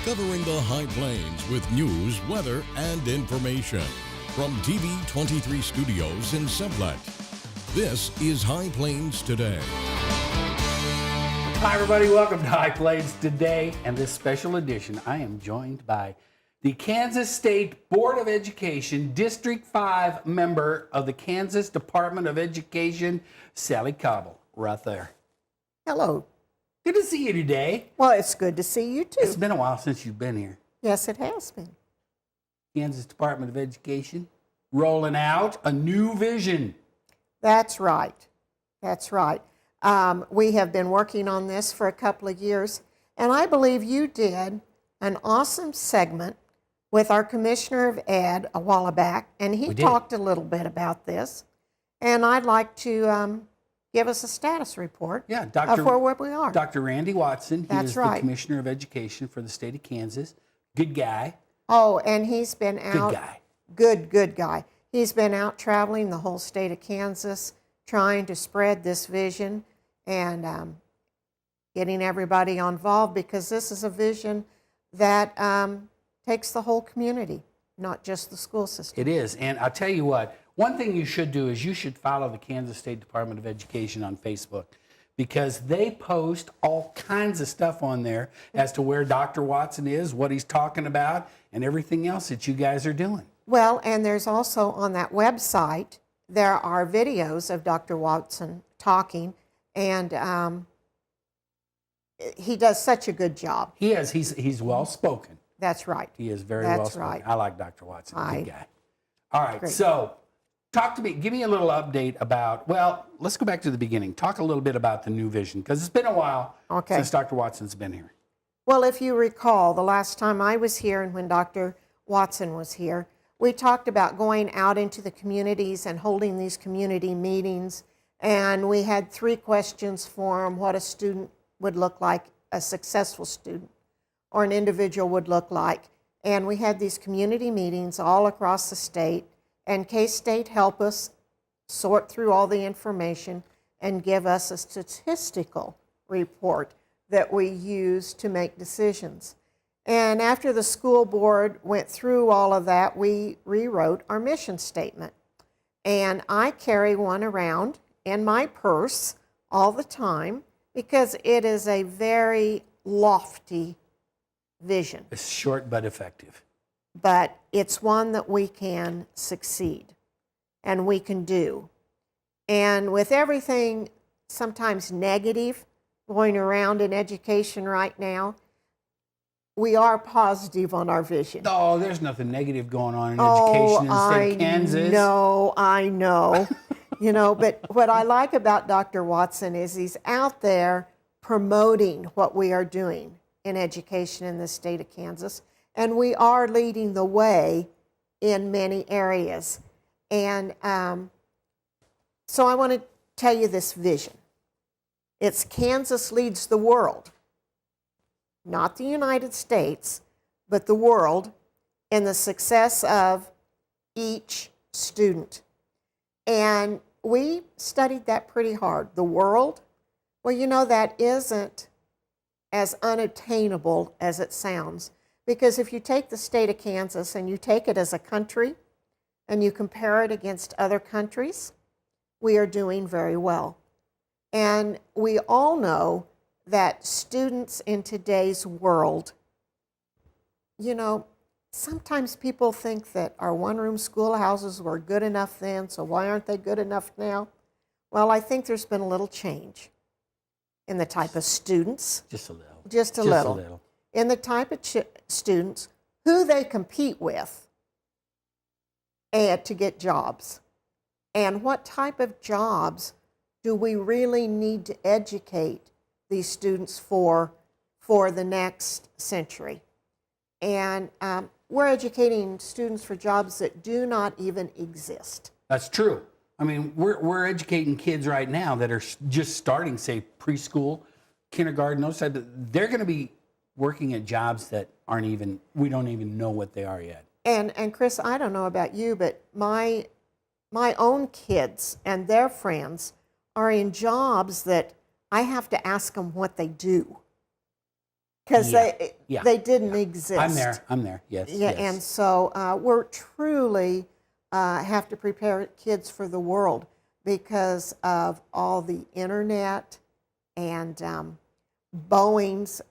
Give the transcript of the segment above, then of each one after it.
covering the High Plains with news, weather, and information. From TV 23 Studios in Sublette, this is High Plains Today. Hi everybody, welcome to High Plains Today, and this special edition I am joined by the Kansas State Board of Education District 5 member of the Kansas Department of Education, Sally Cobble, right there. Hello. Good to see you today. Well, it's good to see you too. It's been a while since you've been here. Yes, it has been. Kansas Department of Education rolling out a new vision. That's right. That's right. We have been working on this for a couple of years, and I believe you did an awesome segment with our Commissioner of Ed a while back, and he talked a little bit about this, and I'd like to give us a status report of where we are. Dr. Randy Watson, he is right. the Commissioner of Education for the state of Kansas. Good guy. Oh, and he's been out. Good guy. Good guy. He's been out traveling the whole state of Kansas, trying to spread this vision and getting everybody involved, because this is a vision that takes the whole community, not just the school system. It is, and I'll tell you what, one thing you should do is you should follow the Kansas State Department of Education on Facebook, because they post all kinds of stuff on there as to where Dr. Watson is, what he's talking about, and everything else that you guys are doing. Well, and there's also on that website, there are videos of Dr. Watson talking, and he does such a good job. He is. He's well spoken. That's right. He is very well spoken. Right. I like Dr. Watson. Good guy. All right. Great. So talk to me. Give me a little update about. Well, let's go back to the beginning. Talk a little bit about the new vision, because it's been a while since Dr. Watson's been here. Well, if you recall, the last time I was here and when Dr. Watson was here, we talked about going out into the communities and holding these community meetings. And we had 3 questions for him: what a student would look like, a successful student, or an individual would look like. And we had these community meetings all across the state, and K-State helped us sort through all the information and give us a statistical report that we use to make decisions. And after the school board went through all of that, we rewrote our mission statement. And I carry one around in my purse all the time, because it is a very lofty vision. It's short but effective. But it's one that we can succeed and we can do. And with everything sometimes negative going around in education right now, we are positive on our vision. Oh, there's nothing negative going on in education in the state of Kansas. I know. You know, but what I like about Dr. Watson is he's out there promoting what we are doing in education in the state of Kansas, and we are leading the way in many areas. And so I want to tell you this vision. It's Kansas leads the world, not the United States, but the world, in the success of each student. And we studied that pretty hard. The world, well, you know, that isn't as unattainable as it sounds. Because if you take the state of Kansas and you take it as a country and you compare it against other countries, we are doing very well. And we all know that students in today's world, you know, sometimes people think that our one-room schoolhouses were good enough then, so why aren't they good enough now? Well, I think there's been a little change in the type of students. Just a little. Just a little. In the type of students, who they compete with and to get jobs. And what type of jobs do we really need to educate these students for the next century? And we're educating students for jobs that do not even exist. That's true. I mean, we're educating kids right now that are just starting, say, preschool, kindergarten, those types of, they're going to be working at jobs that aren't even, we don't even know what they are yet. And Chris, I don't know about you, but my own kids and their friends are in jobs that I have to ask them what they do. because Yeah. they didn't exist. I'm there, yes. Yeah, yes. and so we're truly have to prepare kids for the world because of all the internet and Boeing's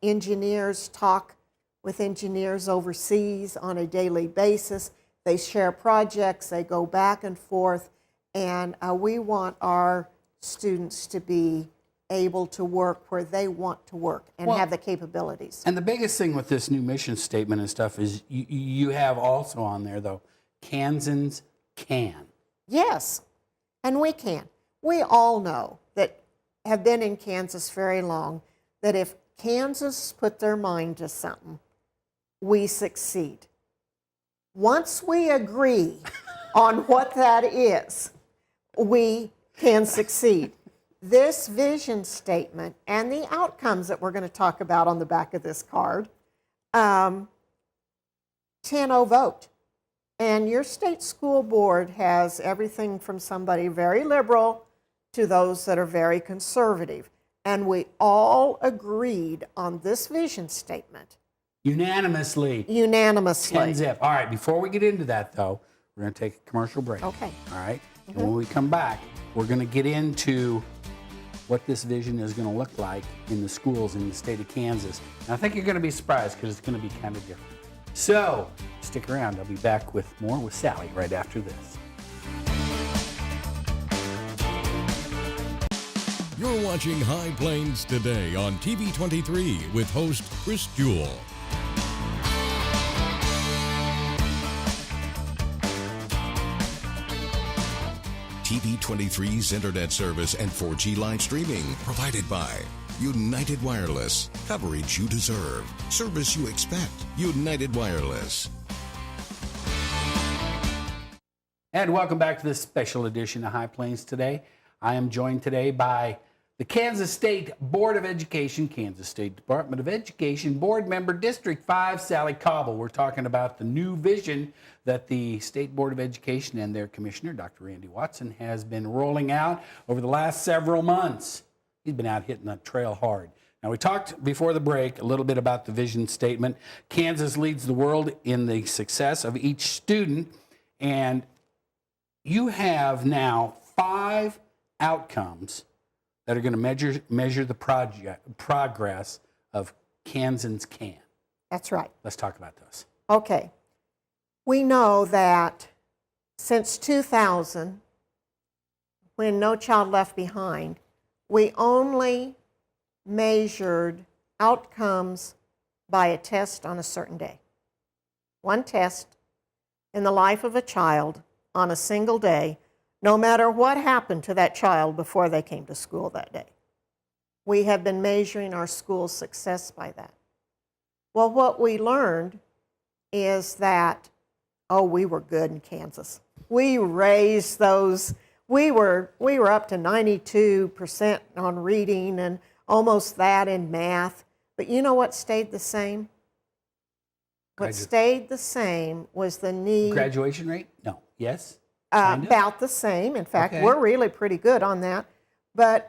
engineers talk with engineers overseas on a daily basis. They share projects, they go back and forth, and we want our students to be able to work where they want to work and have the capabilities. And the biggest thing with this new mission statement and stuff is you have also on there, though, Kansans can. Yes, and we can. We all know that have been in Kansas very long that if Kansas put their mind to something, we succeed. Once we agree on what that is, we can succeed. This vision statement and the outcomes that we're going to talk about on the back of this card, 10-0 vote. And your state school board has everything from somebody very liberal to those that are very conservative. And we all agreed on this vision statement. Unanimously. 10-zip. All right, before we get into that, though, we're going to take a commercial break. Okay. All right? And when we come back, we're going to get into what this vision is going to look like in the schools in the state of Kansas. And I think you're going to be surprised because it's going to be kind of different. So stick around. I'll be back with more with Sally right after this. You're watching High Plains Today on TV 23 with host Chris Jewell. TV 23's internet service and 4G live streaming provided by United Wireless. Coverage you deserve. Service you expect. United Wireless. And welcome back to this special edition of High Plains Today. I am joined today by the Kansas State Board of Education, Kansas State Department of Education Board Member, District 5, Sally Cauble. We're talking about the new vision that the State Board of Education and their commissioner, Dr. Randy Watson, has been rolling out over the last several months. He's been out hitting that trail hard. Now, we talked before the break a little bit about the vision statement. Kansas leads the world in the success of each student, and you have now 5 outcomes that are going to measure the progress of Kansans Can. That's right. Let's talk about those. Okay. We know that since 2000, when No Child Left Behind, we only measured outcomes by a test on a certain day. One test in the life of a child on a single day, no matter what happened to that child before they came to school that day. We have been measuring our school's success by that. Well, what we learned is that, we were good in Kansas. We raised those. We were up to 92% on reading and almost that in math. But you know what stayed the same? What stayed the same was the need. Graduation rate? No. Yes? About the same. In fact, we're really pretty good on that. But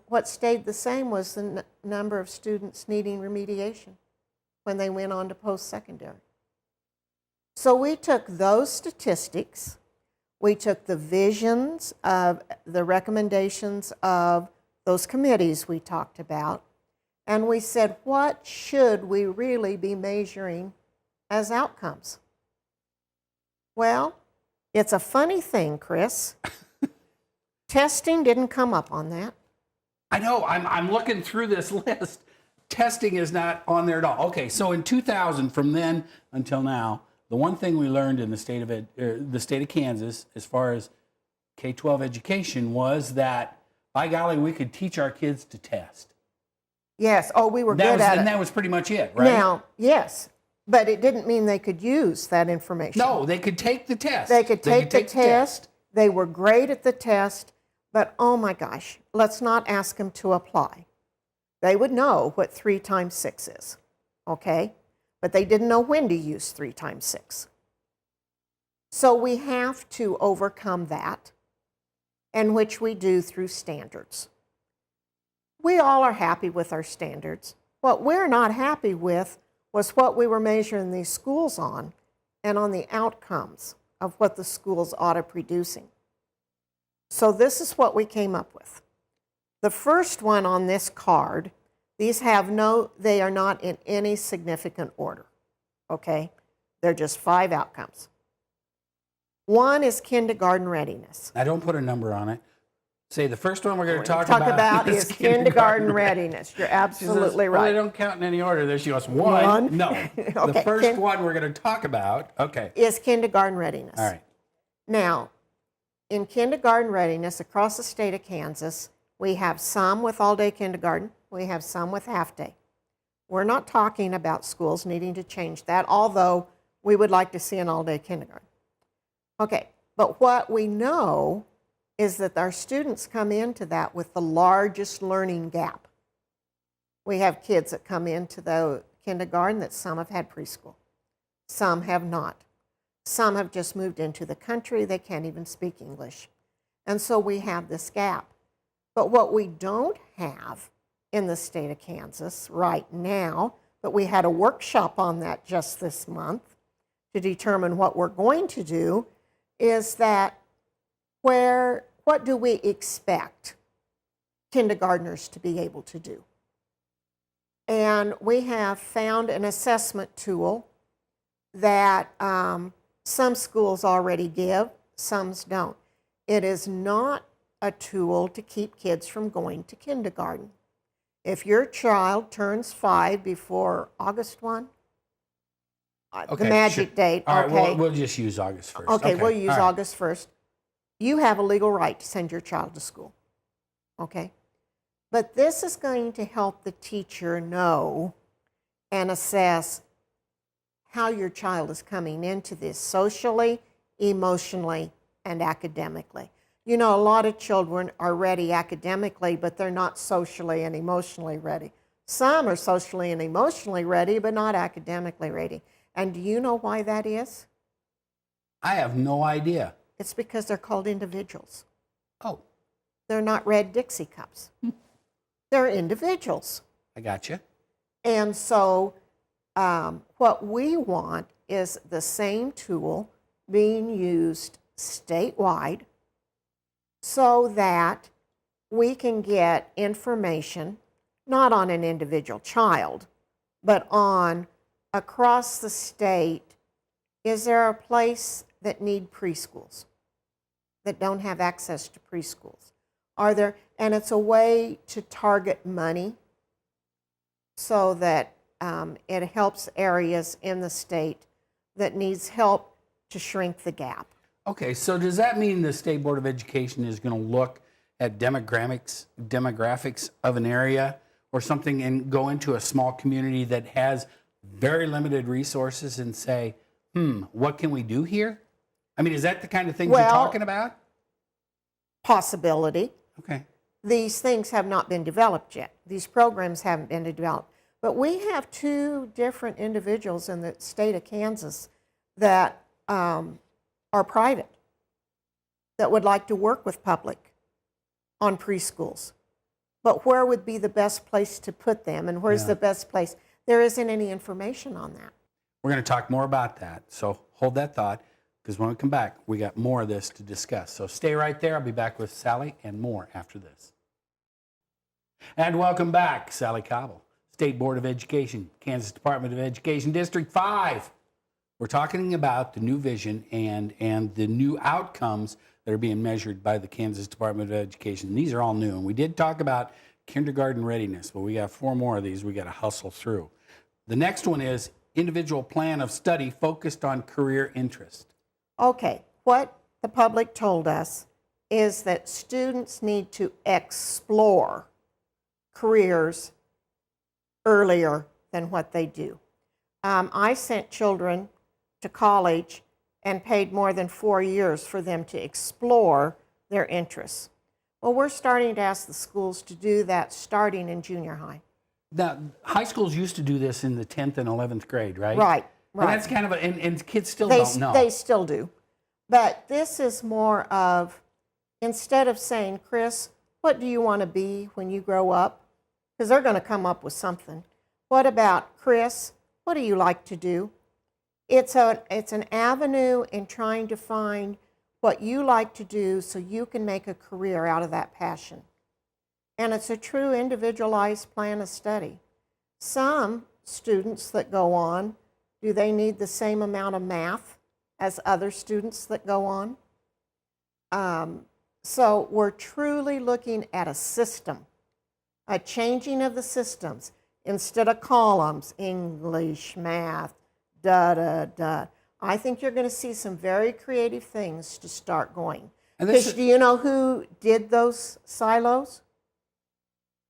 what stayed the same was the number of students needing remediation when they went on to post-secondary. So we took those statistics, we took the visions of the recommendations of those committees we talked about, and we said, what should we really be measuring as outcomes? Well, it's a funny thing, Chris. Testing didn't come up on that. I know. I'm looking through this list. Testing is not on there at all. Okay, so in 2000, from then until now, the one thing we learned in the state of Kansas, as far as K-12 education, was that, by golly, we could teach our kids to test. Yes. Oh, we were good at it. And that was pretty much it, right? Now, yes. But it didn't mean they could use that information. No, they could take the test. They could take the test. They were great at the test. But, oh my gosh, let's not ask them to apply. They would know what 3 times 6 is, okay? But they didn't know when to use 3 times 6. So we have to overcome that, and which we do through standards. We all are happy with our standards. What we're not happy with was what we were measuring these schools on and on the outcomes of what the schools ought to producing. So this is what we came up with. The first one on this card, these they are not in any significant order, okay? They're just 5 outcomes. One is kindergarten readiness. I don't put a number on it. Say the first one we're going to talk about is kindergarten readiness. You're absolutely Well, right. they don't count in any order. There she goes, one. No. The Okay, first one we're going to talk about, okay. Is kindergarten readiness. All right. Now, in kindergarten readiness across the state of Kansas, we have some with all-day kindergarten. We have some with half-day. We're not talking about schools needing to change that, although we would like to see an all-day kindergarten. Okay, but what we know is that our students come into that with the largest learning gap. We have kids that come into the kindergarten that some have had preschool. Some have not. Some have just moved into the country. They can't even speak English. And so we have this gap. But what we don't have in the state of Kansas right now, but we had a workshop on that just this month to determine what we're going to do, is that what do we expect kindergartners to be able to do? And we have found an assessment tool that some schools already give, some don't. It is not a tool to keep kids from going to kindergarten. If your child turns 5 before August 1, the magic date, all right, okay. we'll just use August 1st. Okay, we'll use August 1st. You have a legal right to send your child to school, okay? But this is going to help the teacher know and assess how your child is coming into this socially, emotionally, and academically. You know, a lot of children are ready academically, but they're not socially and emotionally ready. Some are socially and emotionally ready, but not academically ready. And do you know why that is? I have no idea. It's because they're called individuals. Oh. They're not red Dixie cups. They're individuals. I got you. And so what we want is the same tool being used statewide so that we can get information, not on an individual child, but on across the state. Is there a place that need preschools, that don't have access to preschools? Are there, and it's a way to target money so that it helps areas in the state that needs help to shrink the gap. Okay, so does that mean the State Board of Education is going to look at demographics of an area or something and go into a small community that has very limited resources and say, what can we do here? I mean, is that the kind of things you're talking about? Possibility. Okay. These things have not been developed yet. These programs haven't been developed. But we have 2 different individuals in the state of Kansas that are private, that would like to work with public on preschools. But where would be the best place to put them, and where's the best place? There isn't any information on that. We're going to talk more about that, so hold that thought, because when we come back, we got more of this to discuss. So stay right there. I'll be back with Sally and more after this. And welcome back, Sally Cobble, State Board of Education, Kansas Department of Education, District 5. We're talking about the new vision and the new outcomes that are being measured by the Kansas Department of Education. These are all new, and we did talk about kindergarten readiness, but we got 4 more of these we got to hustle through. The next one is individual plan of study focused on career interest. Okay, what the public told us is that students need to explore careers earlier than what they do. I sent children to college and paid more than 4 years for them to explore their interests. Well, we're starting to ask the schools to do that starting in junior high. Now, high schools used to do this in the 10th and 11th grade, right? Right. And that's kind of and kids still don't know. They still do. But this is more of, instead of saying, Chris, what do you want to be when you grow up? Because they're going to come up with something. What about Chris? What do you like to do? It's an avenue in trying to find what you like to do so you can make a career out of that passion. And it's a true individualized plan of study. Some students that go on, do they need the same amount of math as other students that go on? So we're truly looking at a system, a changing of the systems. Instead of columns, English, math, da. I think you're going to see some very creative things to start going. Because do you know who did those silos?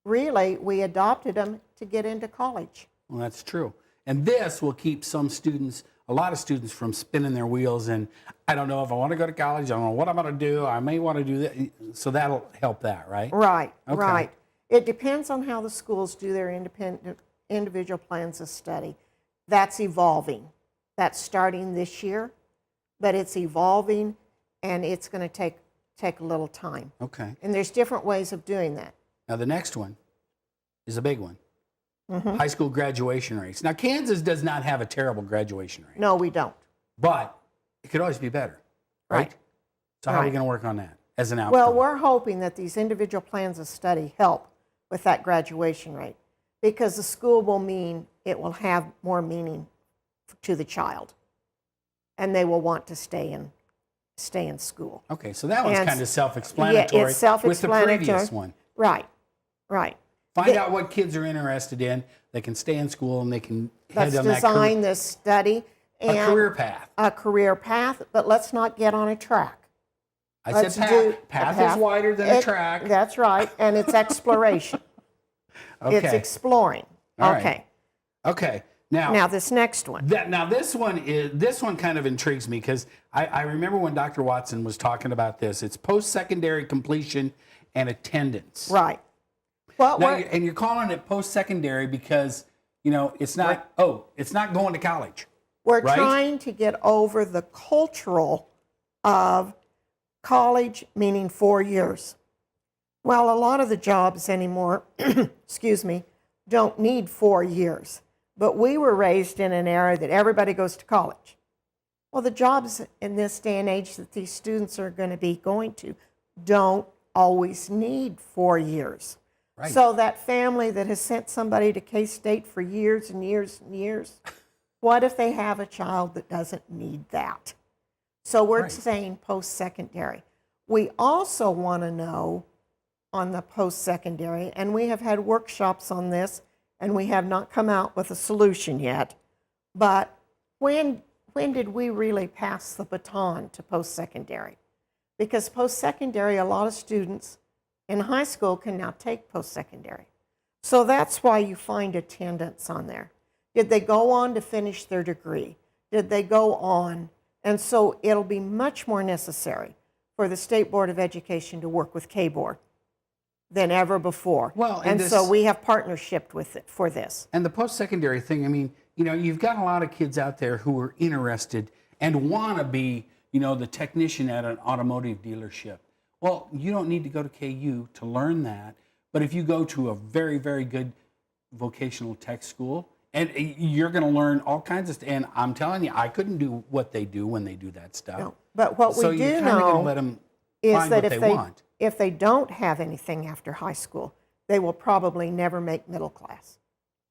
Really, we adopted them to get into college. Well, that's true. And this will keep some students, a lot of students, from spinning their wheels and, I don't know if I want to go to college, I don't know what I'm going to do, I may want to do that. So that'll help that, right? Right, Okay. right. It depends on how the schools do their individual plans of study. That's evolving. That's starting this year, but it's evolving, and it's going to take a little time. Okay. And there's different ways of doing that. Now the next one is a big one. High school graduation rates. Now Kansas does not have a terrible graduation rate, No, we don't. but it could always be better, right? Right. So how are you Right. going to work on that as an outcome? Well, we're hoping that these individual plans of study help with that graduation rate, because the school will mean it will have more meaning to the child, and they will want to stay in school. Okay, so that one's And kind of self-explanatory. it's self-explanatory. With the previous one. Right, right. Find out what kids are interested in. They can stay in school and they can head Let's on that design this study a career path. a career path, but let's not get on a track. I Let's said do path. a Path is wider than a track. That's right, and it's exploration. It's Okay. exploring. All right. Okay. Okay. Now, Now this next one. this one kind of intrigues me because I remember when Dr. Watson was talking about this. It's post-secondary completion and attendance. Right. Well, Now, and you're calling it post-secondary because it's not going to college. we're right? trying to get over the cultural of college meaning 4 years. Well, a lot of the jobs anymore, excuse me, don't need 4 years. But we were raised in an era that everybody goes to college. Well, the jobs in this day and age that these students are going to be going to don't always need 4 years. Right. So that family that has sent somebody to K-State for years and years and years, what if they have a child that doesn't need that? So we're Right. saying post-secondary. We also want to know on the post-secondary, and we have had workshops on this, and we have not come out with a solution yet, but when did we really pass the baton to post-secondary? Because post-secondary, a lot of students in high school can now take post-secondary. So that's why you find attendance on there. Did they go on to finish their degree? Did they go on? And so it'll be much more necessary for the State Board of Education to work with K-Board than ever before. Well, and so we have partnership with it for this. And the post-secondary thing, I mean, you've got a lot of kids out there who are interested and want to be, the technician at an automotive dealership. Well, you don't need to go to KU to learn that. But if you go to a very, very good vocational tech school, and you're going to learn all kinds of, and I'm telling you, I couldn't do what they do when they do that stuff. No. But what So we you're do kind of going to know let them is find that what if they want. if they don't have anything after high school, they will probably never make middle class.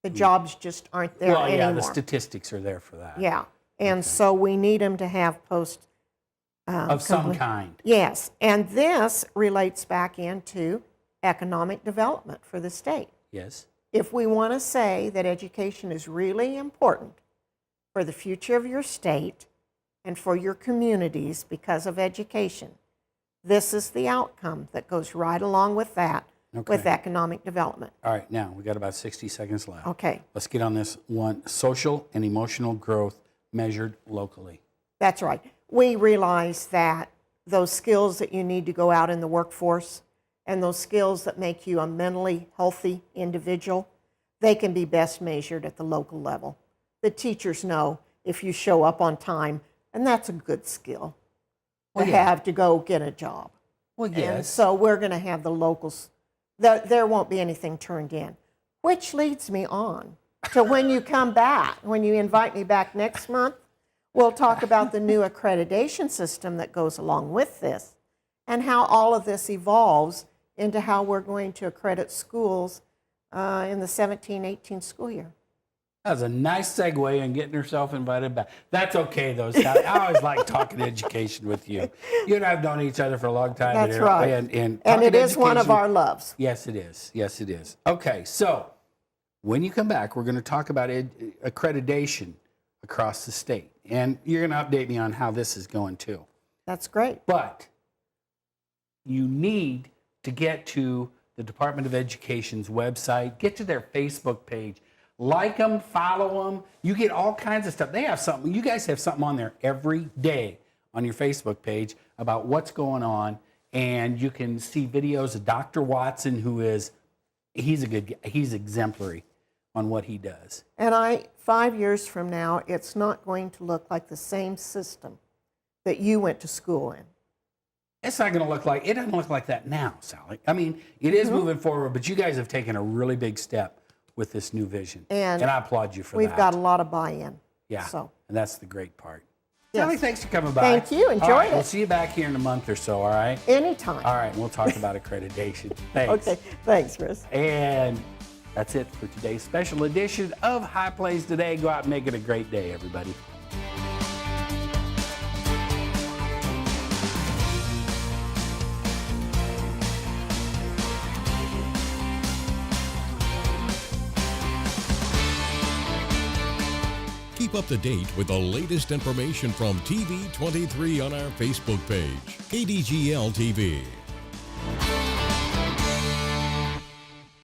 The jobs just aren't there Well, anymore. yeah, the statistics are there for that. Yeah, and so we need them to have post Of some kind. Yes, and this relates back into economic development for the state. Yes. If we want to say that education is really important for the future of your state and for your communities because of education, this is the outcome that goes right along with that, with Okay. economic development. All right, now we got about 60 seconds left. Okay, Let's get on this one. Social and emotional growth measured locally. that's right. We realize that those skills that you need to go out in the workforce and those skills that make you a mentally healthy individual, they can be best measured at the local level. The teachers know if you show up on time, and that's a good skill to Well, yeah. have to go get a job. Well, And yes. so we're going to have the locals, there won't be anything turned in. Which leads me on to when you come back, when you invite me back next month, we'll talk about the new accreditation system that goes along with this and how all of this evolves into how we're going to accredit schools in the 17-18 school year. That was a nice segue in getting herself invited back. That's okay, though, Sally. I always like talking education with you. You and I have known each other for a long time. That's right. And it is one of our loves. Yes, it is. Yes, it is. Okay, so when you come back, we're going to talk about accreditation across the state. And you're going to update me on how this is going, too. That's great. But you need to get to the Department of Education's website, get to their Facebook page. Like them, follow them. You get all kinds of stuff. They have something. You guys have something on there every day on your Facebook page about what's going on, and you can see videos of Dr. Watson, he's exemplary on what he does. And 5 years from now, it's not going to look like the same system that you went to school in. It's not going to look like, it doesn't look like that now, Sally. I mean, it is moving forward, but you guys have taken a really big step with this new vision. And I applaud you for that. We've got a lot of buy-in. Yeah, so. And that's the great part. Yes. Sally, thanks for coming by. Thank you. Enjoyed it. We'll see you back here in a month or so, all right? Anytime. All right, we'll talk about accreditation. Thanks. Okay, thanks, Chris. And that's it for today's special edition of High Plays Today. Go out and make it a great day, everybody. Keep up to date with the latest information from TV 23 on our Facebook page, KDGL TV.